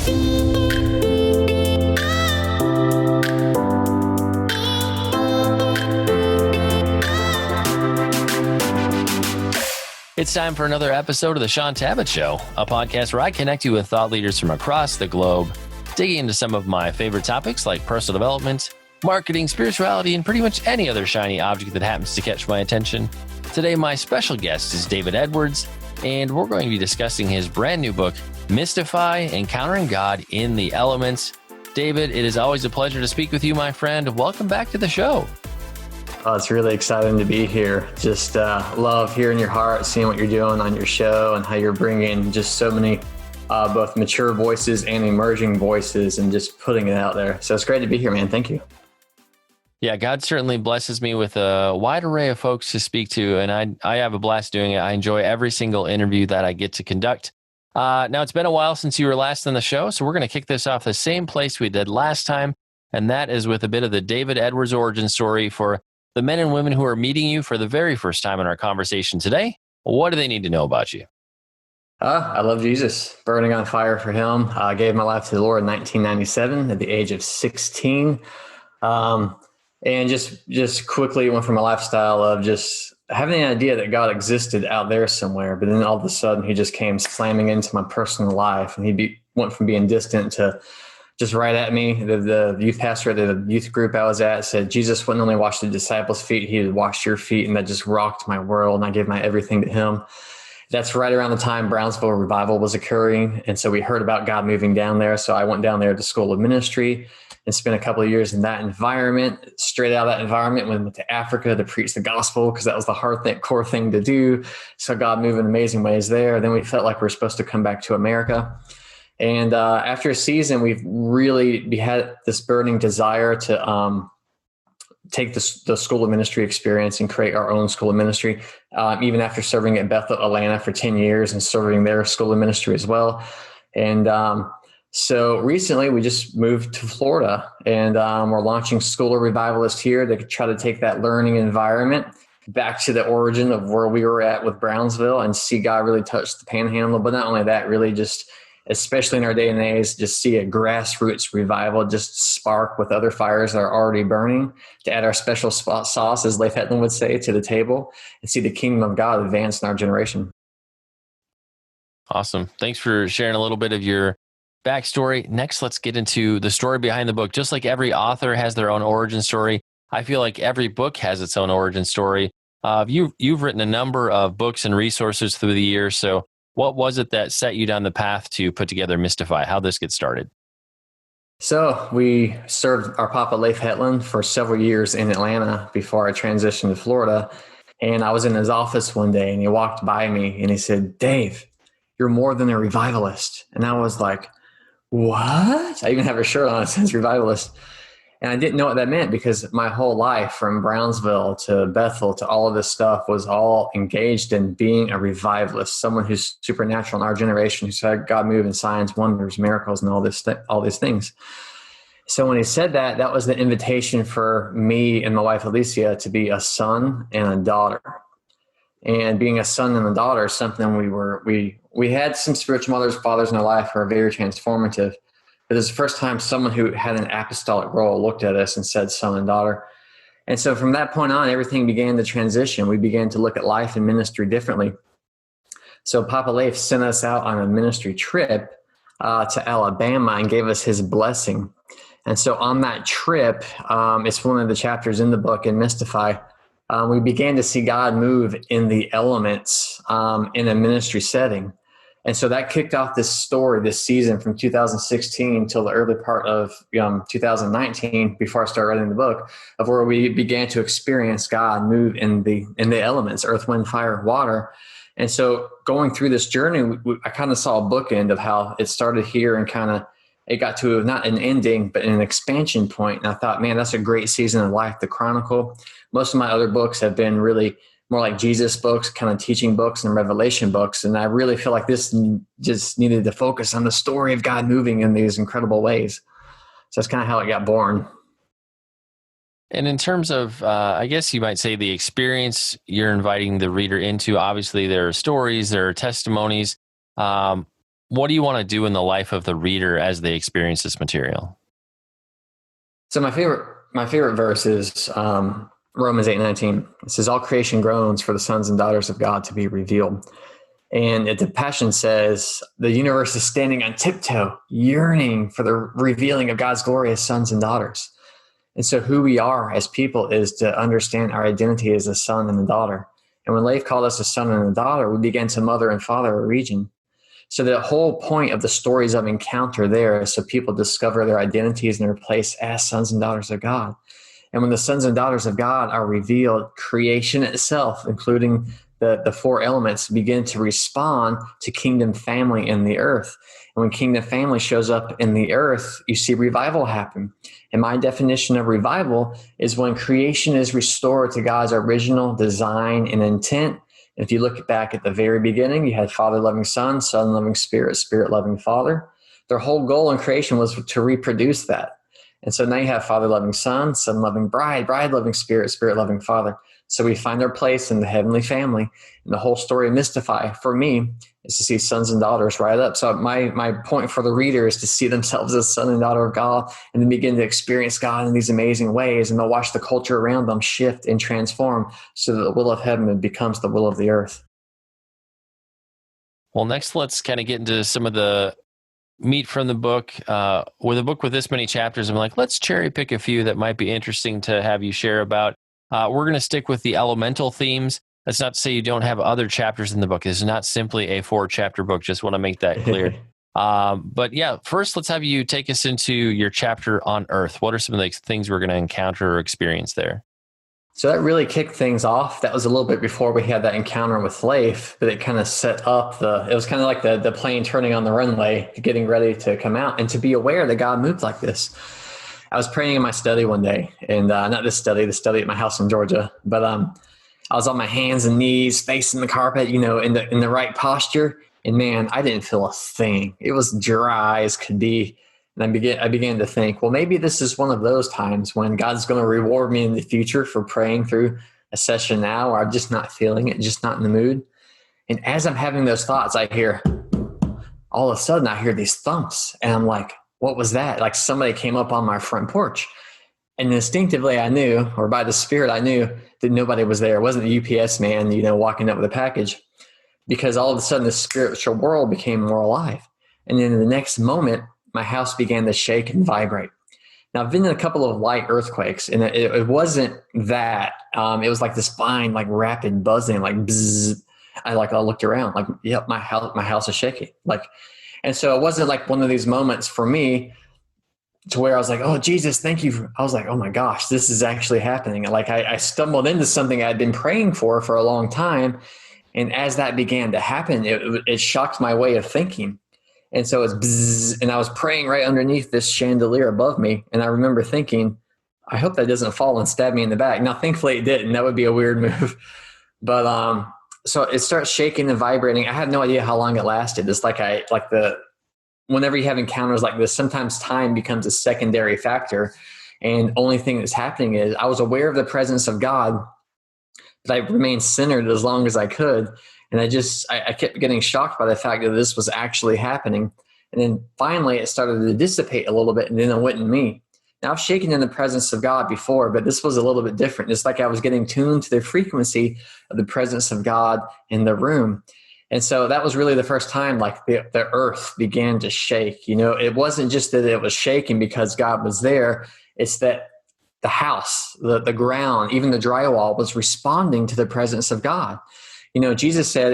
It's time for another episode of the Shaun Tabatt Show, a podcast where I connect you with thought leaders from across the globe, digging into some of my favorite topics like personal development, marketing, spirituality, and pretty much any other shiny object that happens to catch my attention. Today, my special guest is David Edwards, and we're going to be discussing his brand new book, Mystify: Encountering God in the Elements. David, it is always a pleasure to speak with you, my friend. Welcome back to the show. Oh, it's really exciting to be here. Just love hearing your heart, seeing what you're doing on your show and how you're bringing just so many both mature voices and emerging voices and just putting it out there. So it's great to be here, man. Thank you. Yeah, God certainly blesses me with a wide array of folks to speak to, and I have a blast doing it. I enjoy every single interview that I get to conduct. Now, it's been a while since you were last on the show, so we're going to kick this off the same place we did last time, and that is with a bit of the David Edwards origin story for the men and women who are meeting you for the very first time in our conversation today. What do they need to know about you? I love Jesus, burning on fire for him. I gave my life to the Lord in 1997 at the age of 16. And just quickly went from a lifestyle of just having the idea that God existed out there somewhere. But then all of a sudden he just came slamming into my personal life, and went from being distant to just right at me. The youth pastor at the youth group I was at said, Jesus wouldn't only wash the disciples' feet, he would wash your feet. And that just rocked my world. And I gave my everything to him. That's right around the time Brownsville revival was occurring. And so we heard about God moving down there. So I went down there to School of Ministry and spent a couple of years in that environment. Straight out of that environment, went to Africa to preach the gospel because that was the core thing to do. So God moved in amazing ways there. Then we felt like we were supposed to come back to America. And after a season, we had this burning desire to take the School of Ministry experience and create our own School of Ministry, even after serving at Bethel, Atlanta for 10 years and serving their School of Ministry as well. And so recently we just moved to Florida, and we're launching School of Revivalist here to try to take that learning environment back to the origin of where we were at with Brownsville and see God really touch the Panhandle. But not only that, really just, especially in our day and age, just see a grassroots revival just spark with other fires that are already burning, to add our special sauce, as Leif Hetland would say, to the table, and see the kingdom of God advance in our generation. Awesome. Thanks for sharing a little bit of your backstory. Next, let's get into the story behind the book. Just like every author has their own origin story, I feel like every book has its own origin story. You've written a number of books and resources through the years, so what was it that set you down the path to put together Mystify? How'd this get started? So we served our Papa Leif Hetland for several years in Atlanta before I transitioned to Florida. And I was in his office one day and he walked by me and he said, Dave, you're more than a revivalist. And I was like, what? I even have a shirt on that says revivalist. And I didn't know what that meant because my whole life from Brownsville to Bethel to all of this stuff was all engaged in being a revivalist, someone who's supernatural in our generation, who's had God move in signs, wonders, miracles, and all these things. So when he said that, that was the invitation for me and my wife, Alicia, to be a son and a daughter. And being a son and a daughter is something we had some spiritual mothers, fathers in our life who are very transformative. It was the first time someone who had an apostolic role looked at us and said son and daughter. And so from that point on, everything began to transition. We began to look at life and ministry differently. So Papa Leif sent us out on a ministry trip to Alabama and gave us his blessing. And so on that trip, it's one of the chapters in the book in Mystify, we began to see God move in the elements in a ministry setting. And so that kicked off this story, this season from 2016 until the early part of 2019, before I started writing the book, of where we began to experience God move in the elements, earth, wind, fire, water. And so going through this journey, I kind of saw a bookend of how it started here and kind of it got to not an ending, but an expansion point. And I thought, man, that's a great season of life to chronicle. Most of my other books have been really more like Jesus books, kind of teaching books and revelation books. And I really feel like this just needed to focus on the story of God moving in these incredible ways. So that's kind of how it got born. And in terms of, I guess you might say the experience you're inviting the reader into, obviously there are stories, there are testimonies. what do you want to do in the life of the reader as they experience this material? So my favorite verse is Romans 8:19. It says, "All creation groans for the sons and daughters of God to be revealed." And the Passion says, "The universe is standing on tiptoe, yearning for the revealing of God's glory as sons and daughters." And so who we are as people is to understand our identity as a son and a daughter. And when Leif called us a son and a daughter, we began to mother and father a region. So the whole point of the stories of encounter there is so people discover their identities and their place as sons and daughters of God. And when the sons and daughters of God are revealed, creation itself, including the four elements, begin to respond to kingdom family in the earth. And when kingdom family shows up in the earth, you see revival happen. And my definition of revival is when creation is restored to God's original design and intent. And if you look back at the very beginning, you had Father loving Son, Son loving Spirit, Spirit loving Father. Their whole goal in creation was to reproduce that. And so now you have Father loving Son, Son loving Bride, Bride loving Spirit, Spirit loving Father. So we find our place in the heavenly family. And the whole story of Mystify, for me, is to see sons and daughters rise up. So my point for the reader is to see themselves as son and daughter of God and then begin to experience God in these amazing ways. And they'll watch the culture around them shift and transform so that the will of heaven becomes the will of the earth. Well, next, let's kind of get into some of the meat from the book. With a book with this many chapters, I'm like, let's cherry pick a few that might be interesting to have you share about. We're going to stick with the elemental themes. That's not to say you don't have other chapters in the book. This is not simply a 4-chapter book. Just want to make that clear. But yeah, first, let's have you take us into your chapter on Earth. What are some of the things we're going to encounter or experience there? So that really kicked things off. That was a little bit before we had that encounter with Leif, but it kind of set up it was kind of like the plane turning on the runway, getting ready to come out, and to be aware that God moved like this. I was praying in my study one day, and not this study, the study at my house in Georgia, but I was on my hands and knees, facing the carpet, in the right posture. And man, I didn't feel a thing. It was dry as could be. And I began to think, well, maybe this is one of those times when God's going to reward me in the future for praying through a session now, where I'm just not feeling it, just not in the mood. And as I'm having those thoughts, all of a sudden I hear these thumps, and I'm like, what was that? Like somebody came up on my front porch. And instinctively I knew, or by the Spirit, I knew that nobody was there. It wasn't the UPS man, walking up with a package, because all of a sudden the spiritual world became more alive. And then in the next moment, my house began to shake and vibrate. Now, I've been in a couple of light earthquakes, and it wasn't that. It was like this fine, like rapid buzzing, like bzzz. I looked around, like, yep, my house is shaking. And so it wasn't like one of these moments for me to where I was like, oh, Jesus, thank you. I was like, oh my gosh, this is actually happening. Like I stumbled into something I'd been praying for a long time. And as that began to happen, it shocked my way of thinking. And so it's bzzz, and I was praying right underneath this chandelier above me. And I remember thinking, I hope that doesn't fall and stab me in the back. Now, thankfully it didn't. That would be a weird move. But so it starts shaking and vibrating. I have no idea how long it lasted. It's whenever you have encounters like this, sometimes time becomes a secondary factor. And only thing that's happening is I was aware of the presence of God, but I remained centered as long as I could. And I kept getting shocked by the fact that this was actually happening. And then finally it started to dissipate a little bit, and then it went in me. Now I've shaken in the presence of God before, but this was a little bit different. It's like I was getting tuned to the frequency of the presence of God in the room. And so that was really the first time like the earth began to shake. It wasn't just that it was shaking because God was there. It's that the house, the ground, even the drywall was responding to the presence of God. Jesus said,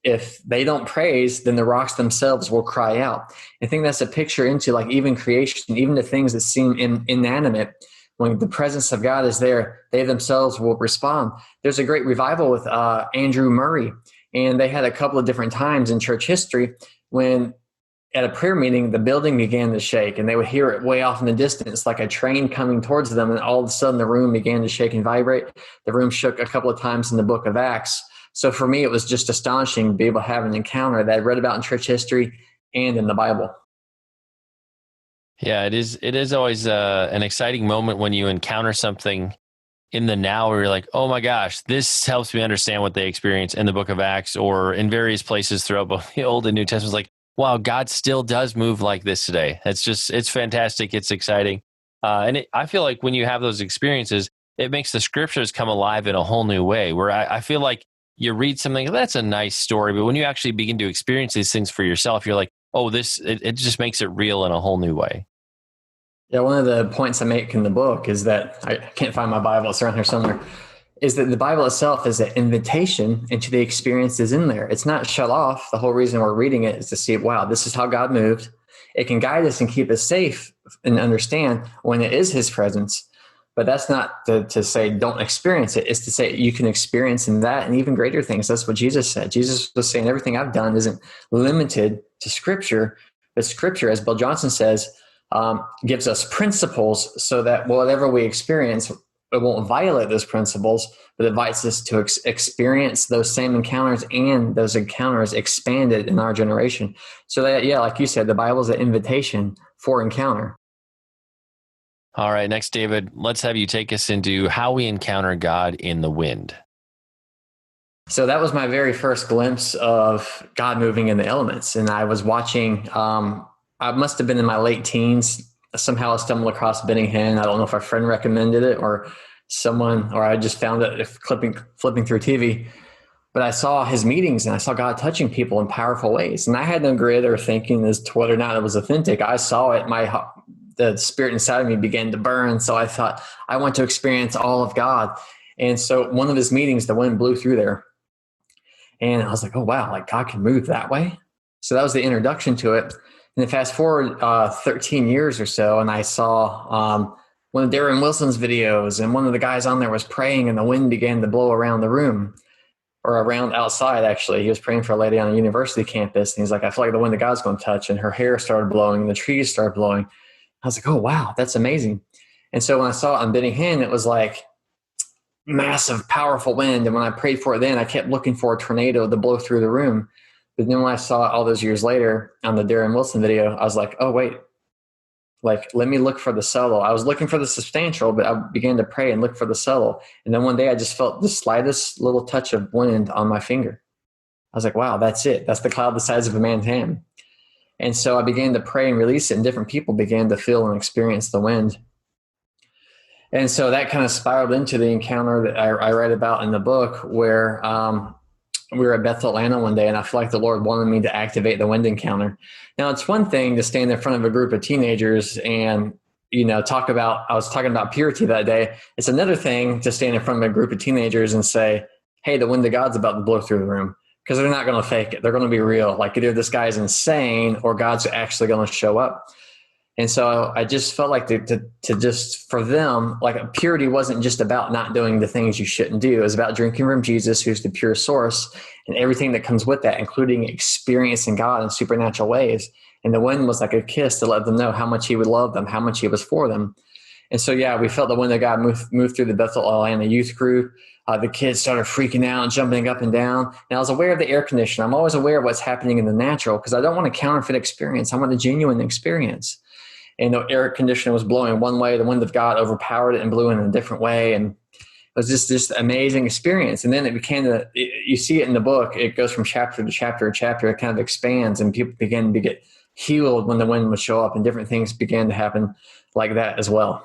if they don't praise, then the rocks themselves will cry out. I think that's a picture into like even creation, even the things that seem inanimate. When the presence of God is there, they themselves will respond. There's a great revival with Andrew Murray. And they had a couple of different times in church history when at a prayer meeting, the building began to shake, and they would hear it way off in the distance, like a train coming towards them. And all of a sudden the room began to shake and vibrate. The room shook a couple of times in the book of Acts. So for me, it was just astonishing to be able to have an encounter that I read about in church history and in the Bible. Yeah, it is always an exciting moment when you encounter something in the now where you're like, oh my gosh, this helps me understand what they experience in the book of Acts or in various places throughout both the Old and New Testaments. Like, wow, God still does move like this today. It's fantastic. It's exciting. I feel like when you have those experiences, it makes the scriptures come alive in a whole new way, where I feel like you read something, that's a nice story, but when you actually begin to experience these things for yourself, you're like, oh, it just makes it real in a whole new way. Yeah, one of the points I make in the book is that I can't find my Bible, it's around here somewhere, is that the Bible itself is an invitation into the experiences in there. It's not shut off. The whole reason we're reading it is to see, wow, this is how God moved. It can guide us and keep us safe and understand when it is his presence. But that's not to say don't experience it. It's to say you can experience in that and even greater things. That's what Jesus said. Jesus was saying everything I've done isn't limited to Scripture, but Scripture, as Bill Johnson says, gives us principles so that whatever we experience, it won't violate those principles, but it invites us to experience those same encounters and those encounters expanded in our generation. So that, yeah, like you said, the Bible is an invitation for encounter. All right, next, David, let's have you take us into how we encounter God in the wind. So that was my very first glimpse of God moving in the elements. And I was watching, I must have been in my late teens. Somehow I stumbled across Benny Hinn. I don't know if a friend recommended it or someone, or I just found it flipping through TV. But I saw his meetings and I saw God touching people in powerful ways. And I had no grid or thinking as to whether or not it was authentic. I saw it. The spirit inside of me began to burn. So I thought, I want to experience all of God. And so one of his meetings, the wind blew through there. And I was like, oh, wow, like God can move that way. So that was the introduction to it. And then fast forward 13 years or so, and I saw one of Darren Wilson's videos, and one of the guys on there was praying, and the wind began to blow around the room, or around outside, actually. He was praying for a lady on a university campus, and he's like, I feel like the wind of God's going to touch, and her hair started blowing, and the trees started blowing. I was like, oh, wow, that's amazing. And so when I saw it on Benny Hinn, it was like massive, powerful wind. And when I prayed for it then, I kept looking for a tornado to blow through the room. But then when I saw it all those years later on the Darren Wilson video, I was like, oh, wait, like, let me look for the subtle. I was looking for the substantial, but I began to pray and look for the subtle. And then one day I just felt the slightest little touch of wind on my finger. I was like, wow, that's it. That's the cloud the size of a man's hand. And so I began to pray and release it, and different people began to feel and experience the wind. And so that kind of spiraled into the encounter that I write about in the book, where we were at Bethel, Atlanta one day, and I feel like the Lord wanted me to activate the wind encounter. Now, it's one thing to stand in front of a group of teenagers and, I was talking about purity that day. It's another thing to stand in front of a group of teenagers and say, hey, the wind of God's about to blow through the room. Because they're not going to fake it. They're going to be real. Like, either this guy's insane or God's actually going to show up. And so I just felt like to just, for them, like, purity wasn't just about not doing the things you shouldn't do. It was about drinking from Jesus, who's the pure source, and everything that comes with that, including experiencing God in supernatural ways. And the wind was like a kiss to let them know how much he would love them, how much he was for them. And so, yeah, we felt the wind of God move through the Bethel, Atlanta youth group. The kids started freaking out, jumping up and down. And I was aware of the air conditioner. I'm always aware of what's happening in the natural, because I don't want a counterfeit experience. I want a genuine experience. And the air conditioner was blowing one way. The wind of God overpowered it and blew in a different way. And it was just this amazing experience. And then it became you see it in the book. It goes from chapter to chapter to chapter. It kind of expands, and people begin to get healed when the wind would show up, and different things began to happen like that as well.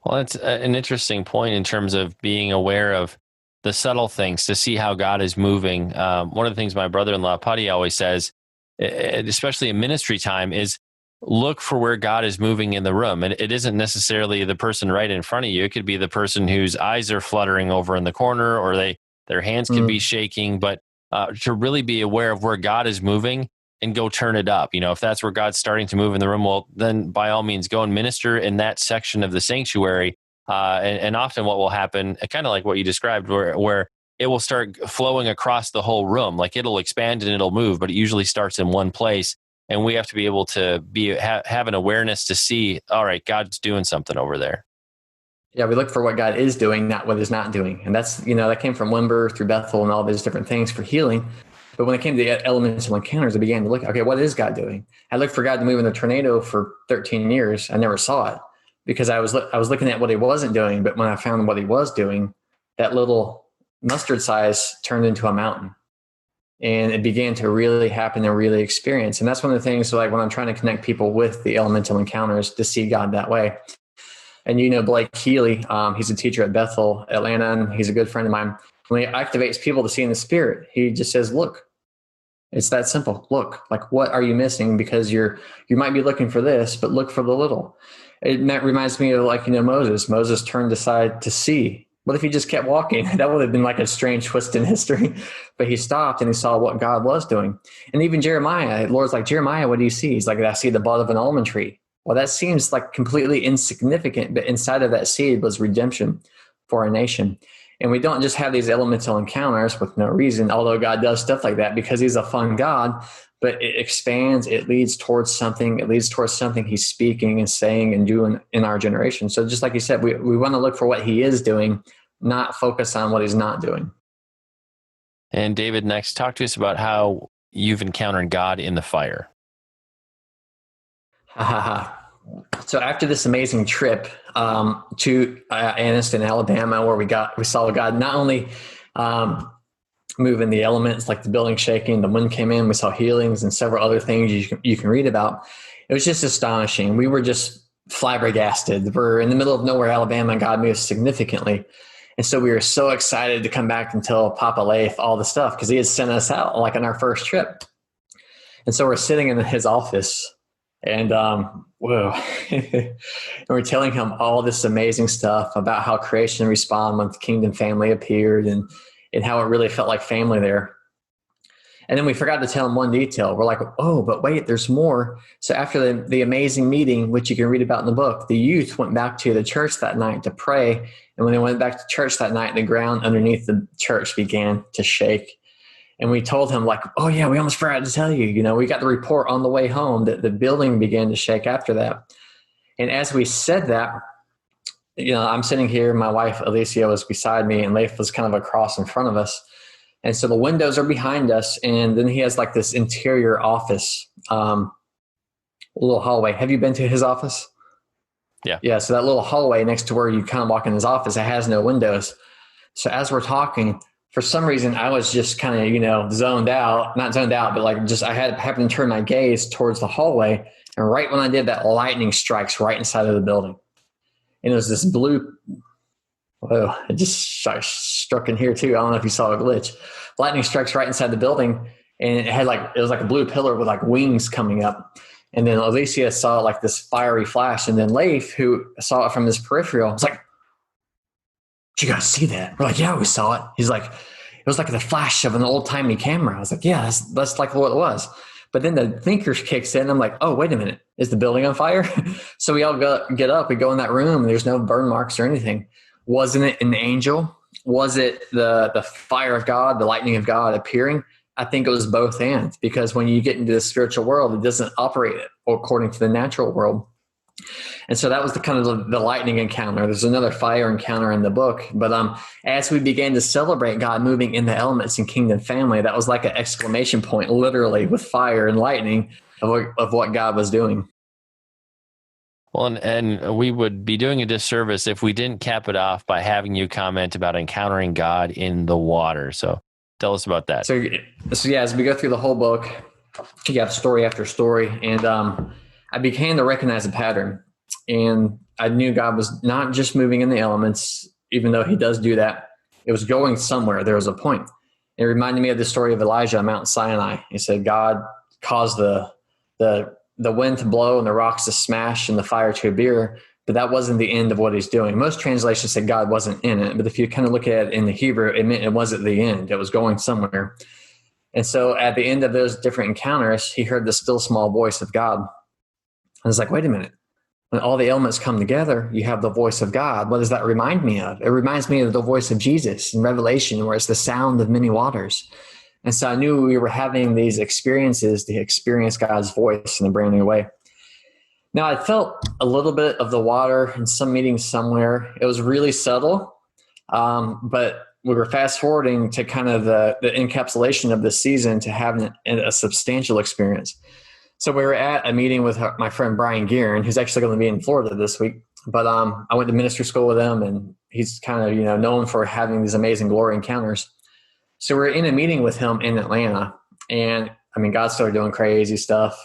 Well, that's an interesting point in terms of being aware of the subtle things to see how God is moving. One of the things my brother-in-law, Putty, always says, especially in ministry time, is look for where God is moving in the room. And it isn't necessarily the person right in front of you. It could be the person whose eyes are fluttering over in the corner, or their hands could be shaking. But to really be aware of where God is moving and go turn it up. If that's where God's starting to move in the room, well, then by all means, go and minister in that section of the sanctuary. And often what will happen, kind of like what you described, where it will start flowing across the whole room. Like, it'll expand and it'll move, but it usually starts in one place. And we have to be able to have an awareness to see, all right, God's doing something over there. Yeah, we look for what God is doing, not what he's not doing. And that's, that came from Wimber through Bethel and all these different things for healing. But when it came to the elemental encounters, I began to look, okay, what is God doing? I looked for God to move in the tornado for 13 years. I never saw it because I was looking at what he wasn't doing. But when I found what he was doing, that little mustard size turned into a mountain. And it began to really happen and really experience. And that's one of the things, like when I'm trying to connect people with the elemental encounters, to see God that way. And Blake Healy, he's a teacher at Bethel, Atlanta, and he's a good friend of mine. When he activates people to see in the spirit, he just says, look, it's that simple. Look, like, what are you missing? Because you might be looking for this, but look for the little. That reminds me of Moses. Moses turned aside to see. What if he just kept walking? That would have been like a strange twist in history. But he stopped and he saw what God was doing. And even Jeremiah, the Lord's like, Jeremiah, what do you see? He's like, I see the bud of an almond tree. Well, that seems like completely insignificant, but inside of that seed was redemption for a nation. And we don't just have these elemental encounters with no reason, although God does stuff like that because he's a fun God, but it expands, it leads towards something he's speaking and saying and doing in our generation. So just like you said, we want to look for what he is doing, not focus on what he's not doing. And David, next, talk to us about how you've encountered God in the fire. So after this amazing trip to Anniston, Alabama, where we saw God not only move in the elements, like the building shaking, the wind came in, we saw healings and several other things you can read about. It was just astonishing. We were just flabbergasted. We're in the middle of nowhere, Alabama, and God moved significantly. And so we were so excited to come back and tell Papa Leif all the stuff because he had sent us out like on our first trip. And so we're sitting in his office and whoa. And we're telling him all this amazing stuff about how creation responded when the kingdom family appeared and how it really felt like family there. And then we forgot to tell him one detail. We're like, oh, but wait, there's more. So after the amazing meeting, which you can read about in the book, the youth went back to the church that night to pray. And when they went back to church that night, the ground underneath the church began to shake. And we told him like, oh yeah, we almost forgot to tell you, we got the report on the way home that the building began to shake after that. And as we said that, I'm sitting here, my wife Alicia was beside me and Leif was kind of across in front of us. And so the windows are behind us. And then he has like this interior office, a little hallway. Have you been to his office? Yeah. Yeah. So that little hallway next to where you kind of walk in his office, it has no windows. So as we're talking, for some reason, I was just kind of, zoned out, not zoned out, but like just, I happened to turn my gaze towards the hallway. And right when I did that, lightning strikes right inside of the building. And it was this blue, whoa, it just struck in here too. I don't know if you saw a glitch. Lightning strikes right inside the building. And it was like a blue pillar with like wings coming up. And then Alicia saw like this fiery flash. And then Leif, who saw it from his peripheral, was like, did you guys see that? We're like, yeah, we saw it. He's like, it was like the flash of an old timey camera. I was like, yeah, that's like what it was. But then the thinker kicks in. I'm like, oh, wait a minute. Is the building on fire? So we all get up, we go in that room and there's no burn marks or anything. Wasn't it an angel? Was it the fire of God, the lightning of God appearing? I think it was both and, because when you get into the spiritual world, it doesn't operate according to the natural world. And so that was the kind of the lightning encounter. There's another fire encounter in the book. But as we began to celebrate God moving in the elements and kingdom family, that was like an exclamation point, literally, with fire and lightning of what God was doing. Well, and we would be doing a disservice if we didn't cap it off by having you comment about encountering God in the water. So tell us about that. So yeah, as we go through the whole book, you have story after story. And I began to recognize a pattern. And I knew God was not just moving in the elements, even though he does do that. It was going somewhere. There was a point. It reminded me of the story of Elijah on Mount Sinai. He said God caused the wind to blow and the rocks to smash and the fire to appear, but that wasn't the end of what he's doing. Most translations say God wasn't in it, but if you kind of look at it in the Hebrew, it meant it wasn't the end. It was going somewhere. And so at the end of those different encounters, he heard the still small voice of God. I was like, wait a minute. When all the elements come together, you have the voice of God. What does that remind me of? It reminds me of the voice of Jesus in Revelation, where it's the sound of many waters. And so I knew we were having these experiences to experience God's voice in a brand new way. Now, I felt a little bit of the water in some meeting somewhere. It was really subtle, but we were fast forwarding to kind of the encapsulation of the season to having a substantial experience. So we were at a meeting with my friend Brian Guerin, who's actually going to be in Florida this week. But I went to ministry school with him, and he's kind of known for having these amazing glory encounters. So we're in a meeting with him in Atlanta, and I mean, God started doing crazy stuff.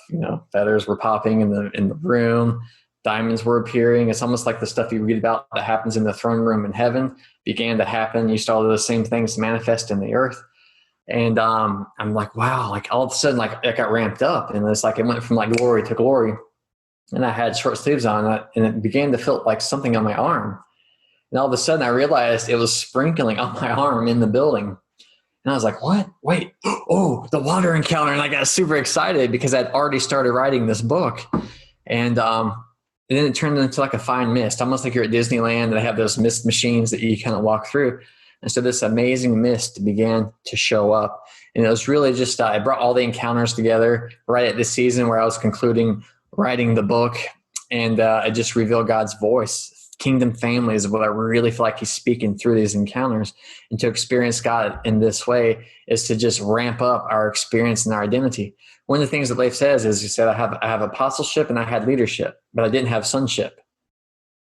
Feathers were popping in the room, diamonds were appearing. It's almost like the stuff you read about that happens in the throne room in heaven began to happen. You saw those same things manifest in the earth. And I'm like, wow, like all of a sudden, like it got ramped up, and it's like it went from like glory to glory. And I had short sleeves on, and it began to feel like something on my arm. And all of a sudden, I realized it was sprinkling on my arm in the building. And I was like, what? Wait, oh, the water encounter. And I got super excited because I'd already started writing this book. And then it turned into like a fine mist, almost like you're at Disneyland and they have those mist machines that you kind of walk through. And so this amazing mist began to show up. And it was really just, I brought all the encounters together right at this season where I was concluding writing the book. And I just revealed God's voice. Kingdom family is what I really feel like he's speaking through these encounters. And to experience God in this way is to just ramp up our experience and our identity. One of the things that Leif says is, he said, I have apostleship and I had leadership, but I didn't have sonship.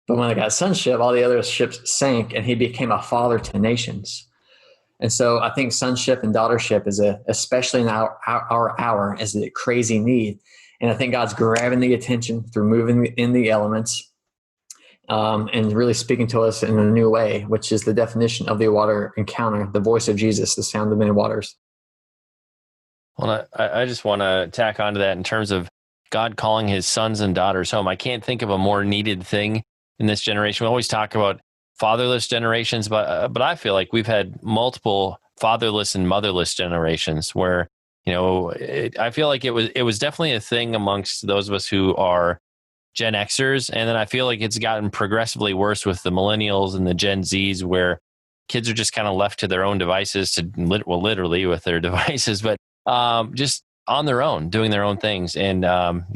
But when I got sonship, all the other ships sank, and he became a father to nations. And so I think sonship and daughtership is especially in our hour, is a crazy need. And I think God's grabbing the attention through moving in the elements, and really speaking to us in a new way, which is the definition of the water encounter, the voice of Jesus, the sound of many waters. Well, I just want to tack onto that in terms of God calling his sons and daughters home. I can't think of a more needed thing in this generation. We always talk about fatherless generations, but I feel like we've had multiple fatherless and motherless generations where, I feel like it was definitely a thing amongst those of us who are Gen Xers. And then I feel like it's gotten progressively worse with the millennials and the Gen Zs, where kids are just kind of left to their own devices literally with their devices, but just on their own, doing their own things. And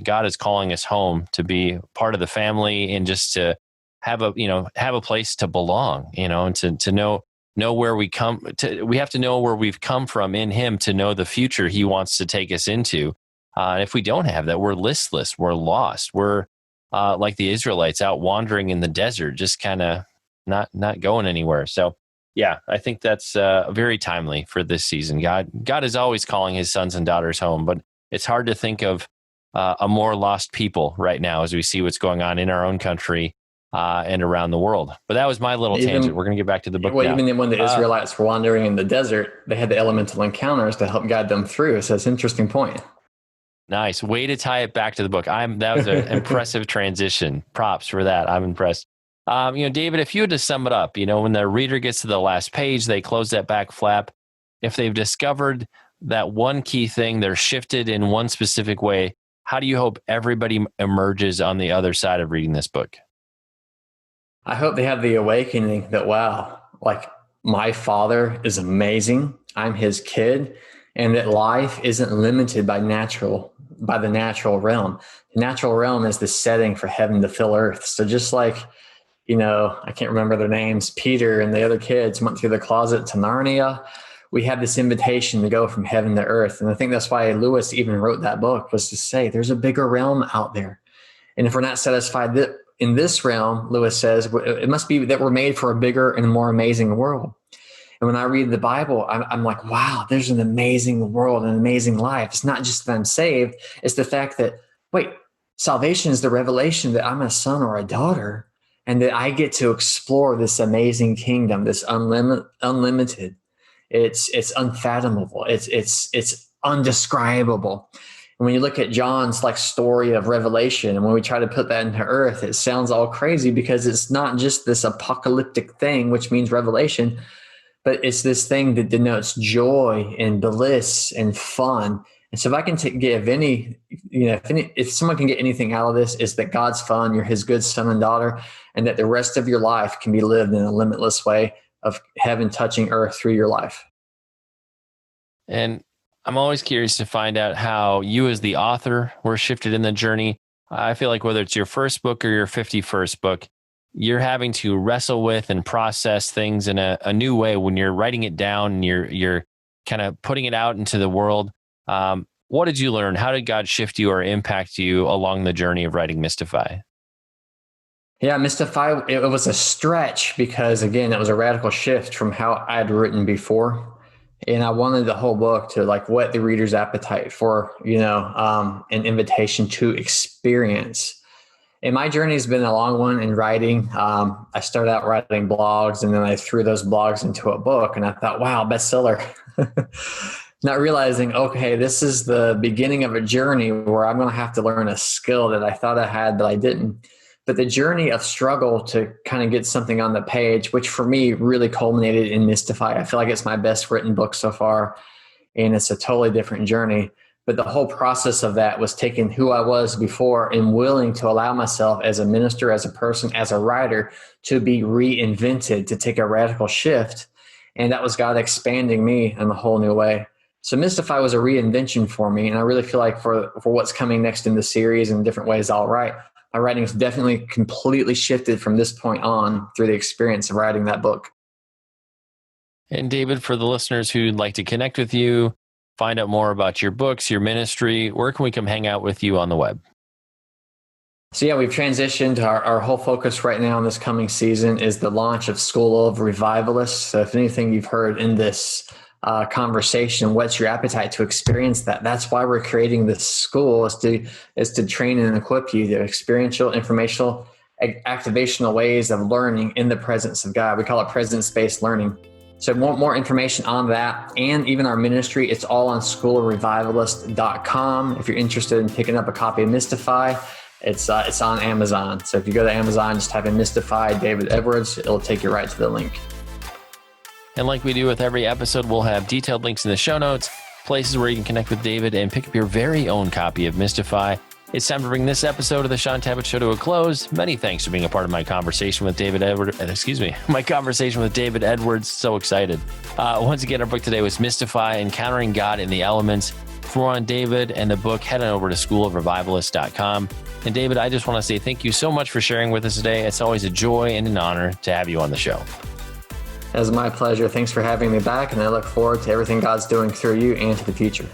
God is calling us home to be part of the family and just to have a place to belong, and to know where we come to. We have to know where we've come from in him to know the future he wants to take us into. And if we don't have that, we're listless, we're lost, we're like the Israelites out wandering in the desert, just kind of not going anywhere. So yeah, I think that's very timely for this season. God is always calling his sons and daughters home, but it's hard to think of a more lost people right now as we see what's going on in our own country and around the world. But that was my little tangent. We're going to get back to the book now. Even when the Israelites were wandering in the desert, they had the elemental encounters to help guide them through. So it's an interesting point. Nice way to tie it back to the book. That was an impressive transition. Props for that. I'm impressed. David, if you had to sum it up, when the reader gets to the last page, they close that back flap. If they've discovered that one key thing, they're shifted in one specific way, how do you hope everybody emerges on the other side of reading this book? I hope they have the awakening that, wow, like my father is amazing. I'm his kid, and that life isn't limited by the natural realm. The natural realm is the setting for heaven to fill earth. So just like, I can't remember their names, Peter and the other kids went through the closet to Narnia, we have this invitation to go from heaven to earth. And I think that's why Lewis even wrote that book, was to say there's a bigger realm out there. And if we're not satisfied in this realm, Lewis says, it must be that we're made for a bigger and more amazing world. And when I read the Bible, I'm like, wow, there's an amazing world, an amazing life. It's not just that I'm saved. It's the fact that, wait, salvation is the revelation that I'm a son or a daughter, and that I get to explore this amazing kingdom, this unlimited. It's unfathomable. It's undescribable. And when you look at John's story of Revelation, and when we try to put that into earth, it sounds all crazy because it's not just this apocalyptic thing, which means revelation, but it's this thing that denotes joy and bliss and fun. And so if I can give if someone can get anything out of this, is that God's fun, you're his good son and daughter, and that the rest of your life can be lived in a limitless way of heaven touching earth through your life. And I'm always curious to find out how you as the author were shifted in the journey. I feel like whether it's your first book or your 51st book, you're having to wrestle with and process things in a new way when you're writing it down and you're kind of putting it out into the world. What did you learn? How did God shift you or impact you along the journey of writing Mystify? Yeah, Mystify, it was a stretch because, again, it was a radical shift from how I'd written before. And I wanted the whole book to like whet the reader's appetite for, an invitation to experience. And my journey has been a long one in writing. I started out writing blogs, and then I threw those blogs into a book, and I thought, wow, bestseller. Not realizing, okay, this is the beginning of a journey where I'm going to have to learn a skill that I thought I had, but I didn't. But the journey of struggle to kind of get something on the page, which for me really culminated in Mystify. I feel like it's my best written book so far, and it's a totally different journey. But the whole process of that was taking who I was before and willing to allow myself as a minister, as a person, as a writer, to be reinvented, to take a radical shift. And that was God expanding me in a whole new way. So Mystify was a reinvention for me. And I really feel like for what's coming next in the series and different ways I'll write, my writing has definitely completely shifted from this point on through the experience of writing that book. And David, for the listeners who'd like to connect with you, find out more about your books, your ministry, where can we come hang out with you on the web? So yeah, we've transitioned. Our whole focus right now in this coming season is the launch of School of Revivalists. So if anything you've heard in this conversation, what's your appetite to experience that? That's why we're creating this school, is to train and equip you to experiential, informational, activational ways of learning in the presence of God. We call it presence-based learning. So more information on that and even our ministry, it's all on schoolofrevivalist.com. If you're interested in picking up a copy of Mystify, it's on Amazon. So if you go to Amazon, just type in Mystify David Edwards, it'll take you right to the link. And like we do with every episode, we'll have detailed links in the show notes, places where you can connect with David and pick up your very own copy of Mystify. It's time to bring this episode of the Shaun Tabatt Show to a close. Many thanks for being a part of my conversation with David Edwards. So excited. Once again, our book today was Mystify, Encountering God in the Elements. For more on David and the book, head on over to schoolofrevivalist.com. And David, I just want to say thank you so much for sharing with us today. It's always a joy and an honor to have you on the show. It was my pleasure. Thanks for having me back, and I look forward to everything God's doing through you and to the future.